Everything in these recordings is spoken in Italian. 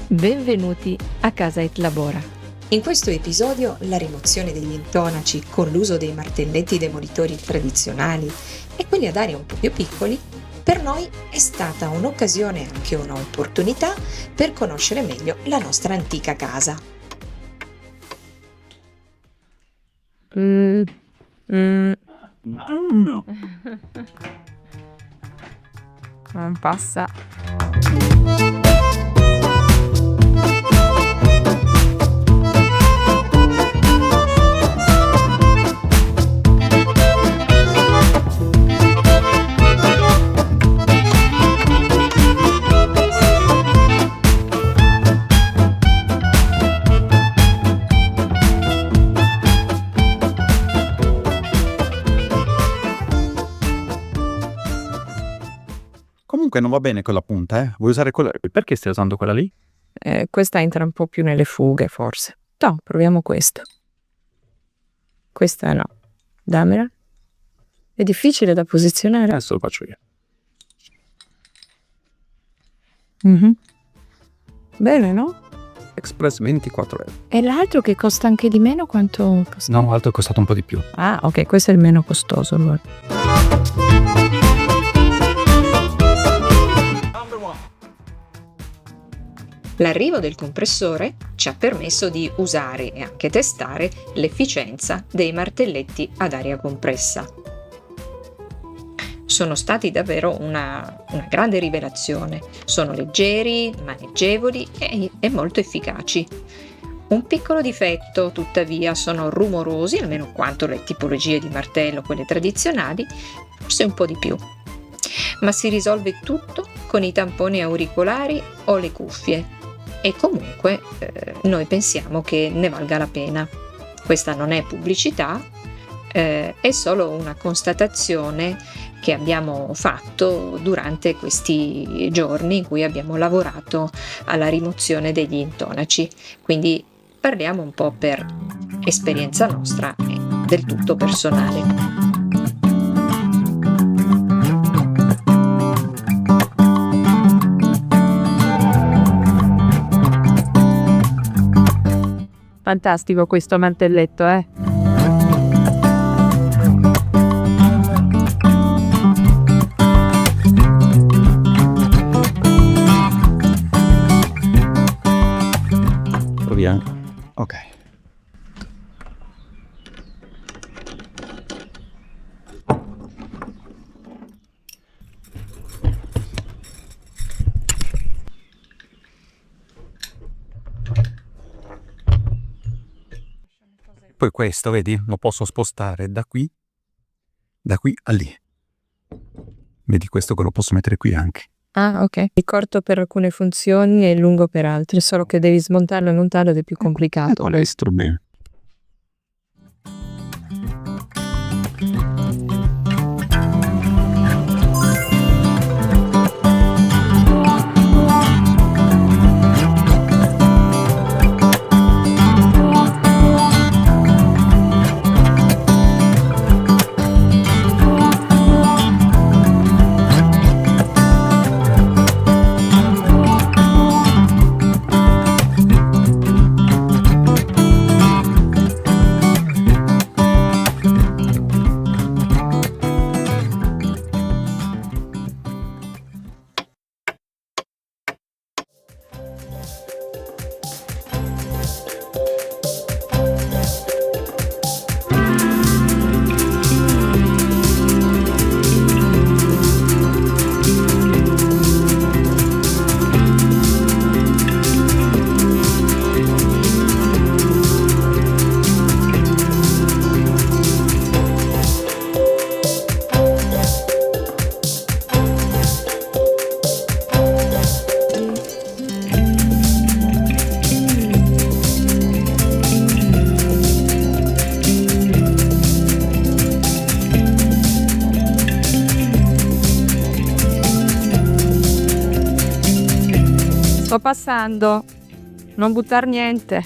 Benvenuti a Casa et Labora. In questo episodio la rimozione degli intonaci con l'uso dei martelletti demolitori tradizionali e quelli ad aria un po' più piccoli per noi è stata un'occasione e anche un'opportunità per conoscere meglio la nostra antica casa. Non passa. Comunque non va bene quella punta, eh? Vuoi usare quella? Perché stai usando quella lì? Questa entra un po' più nelle fughe, forse. No, proviamo questa. Questa no. Dammela. È difficile da posizionare. Adesso lo faccio io. Bene, no? Express 24 euro. E l'altro che costa anche di meno, quanto costa? No, l'altro è costato un po' di più. Ah, ok, questo è il meno costoso allora. L'arrivo del compressore ci ha permesso di usare e anche testare l'efficienza dei martelletti ad aria compressa. Sono stati davvero una grande rivelazione. Sono leggeri, maneggevoli e molto efficaci. Un piccolo difetto, tuttavia, sono rumorosi, almeno quanto le tipologie di martello, quelle tradizionali, forse un po' di più. Ma si risolve tutto con i tamponi auricolari o le cuffie. E comunque noi pensiamo che ne valga la pena. Questa non è pubblicità, è solo una constatazione che abbiamo fatto durante questi giorni in cui abbiamo lavorato alla rimozione degli intonaci. Quindi parliamo un po' per esperienza nostra e del tutto personale. Fantastico questo mantelletto, eh? Proviamo. Ok. Poi questo, vedi, lo posso spostare da qui a lì. Vedi questo che lo posso mettere qui anche. Ah, ok. È corto per alcune funzioni e lungo per altre, solo che devi smontarlo e montarlo ed è più complicato. Allestro bene. Sto passando. Non buttar niente.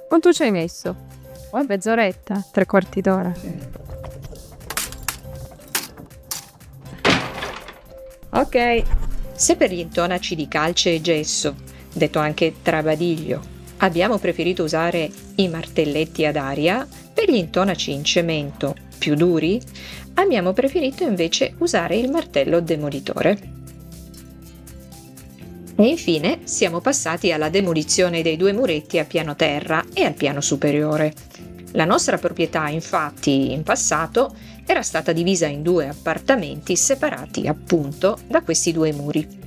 Quanto ci hai messo? Mezz'oretta? 3/4 d'ora? Ok. Se per gli intonaci di calce e gesso, detto anche travadiglio, abbiamo preferito usare i martelletti ad aria, per gli intonaci in cemento più duri abbiamo preferito invece usare il martello demolitore. E infine siamo passati alla demolizione dei 2 muretti a piano terra e al piano superiore. La nostra proprietà, infatti, in passato era stata divisa in 2 appartamenti separati appunto da questi 2 muri.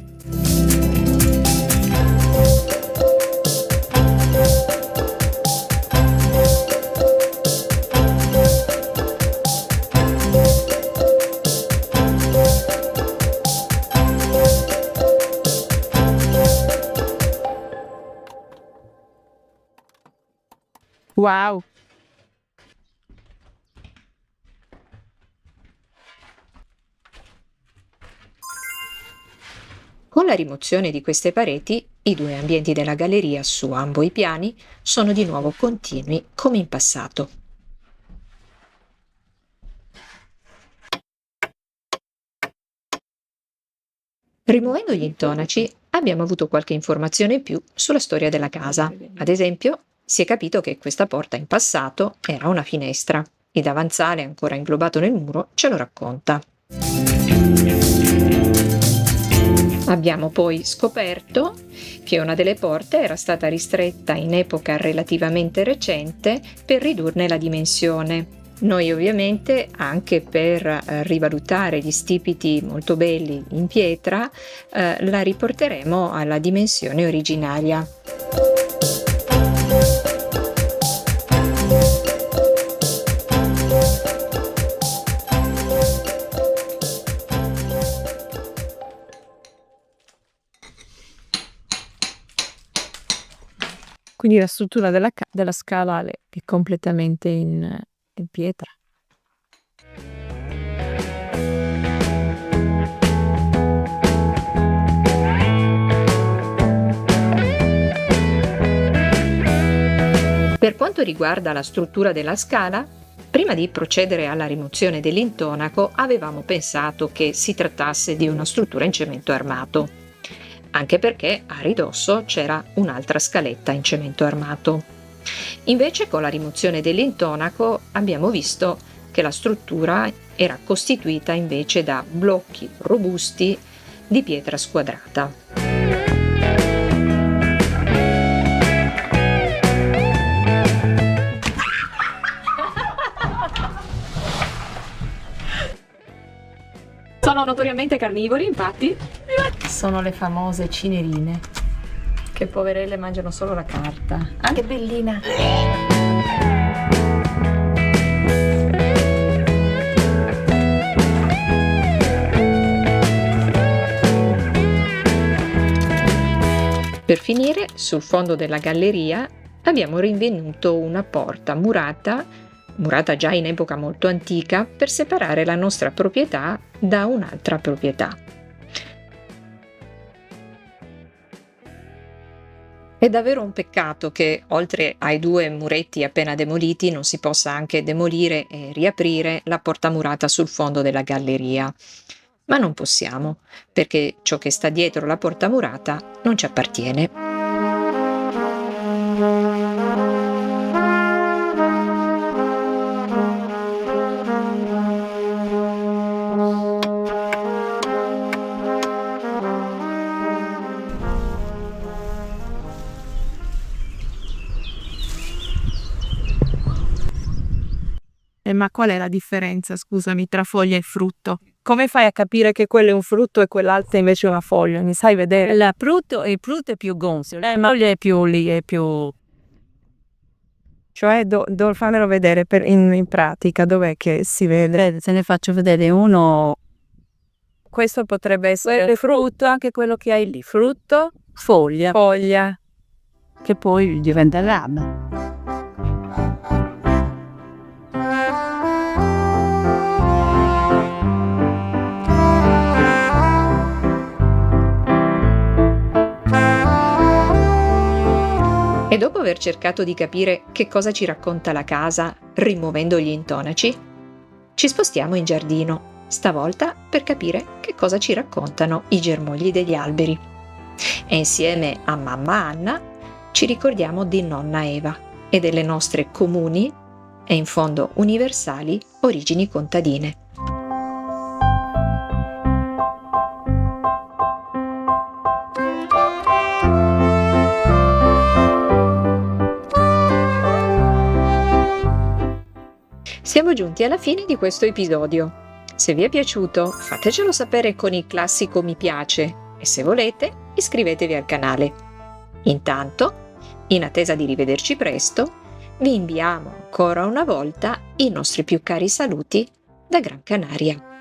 Wow. Con la rimozione di queste pareti, i 2 ambienti della galleria su ambo i piani sono di nuovo continui come in passato. Rimuovendo gli intonaci abbiamo avuto qualche informazione in più sulla storia della casa. Ad esempio, si è capito che questa porta in passato era una finestra. Il davanzale, ancora inglobato nel muro, ce lo racconta. Abbiamo poi scoperto che una delle porte era stata ristretta in epoca relativamente recente per ridurne la dimensione. Noi ovviamente, anche per rivalutare gli stipiti molto belli in pietra, la riporteremo alla dimensione originaria. Quindi la struttura della scala è completamente in pietra. Per quanto riguarda la struttura della scala, prima di procedere alla rimozione dell'intonaco avevamo pensato che si trattasse di una struttura in cemento armato, anche perché a ridosso c'era un'altra scaletta in cemento armato. Invece con la rimozione dell'intonaco abbiamo visto che la struttura era costituita invece da blocchi robusti di pietra squadrata. Sono notoriamente carnivori, infatti. Sono le famose cinerine, che poverelle mangiano solo la carta. Ah, che bellina! Per finire, sul fondo della galleria abbiamo rinvenuto una porta murata già in epoca molto antica, per separare la nostra proprietà da un'altra proprietà. È davvero un peccato che, oltre ai 2 muretti appena demoliti, non si possa anche demolire e riaprire la porta murata sul fondo della galleria. Ma non possiamo, perché ciò che sta dietro la porta murata non ci appartiene. Ma qual è la differenza, scusami, tra foglia e frutto? Come fai a capire che quello è un frutto e quell'altro invece è una foglia? Mi sai vedere? Il frutto è più gonfio, la foglia è più lì, è più... Cioè, devo farmelo vedere in pratica, dov'è che si vede? Se ne faccio vedere uno. Questo potrebbe essere frutto, anche quello che hai lì, frutto. foglia, foglia. che poi diventa rame. E dopo aver cercato di capire che cosa ci racconta la casa rimuovendo gli intonaci, ci spostiamo in giardino, stavolta per capire che cosa ci raccontano i germogli degli alberi. E insieme a mamma Anna ci ricordiamo di nonna Eva e delle nostre comuni e in fondo universali origini contadine. Siamo giunti alla fine di questo episodio. Se vi è piaciuto, fatecelo sapere con il classico mi piace e se volete, iscrivetevi al canale. Intanto, in attesa di rivederci presto, vi inviamo ancora una volta i nostri più cari saluti da Gran Canaria.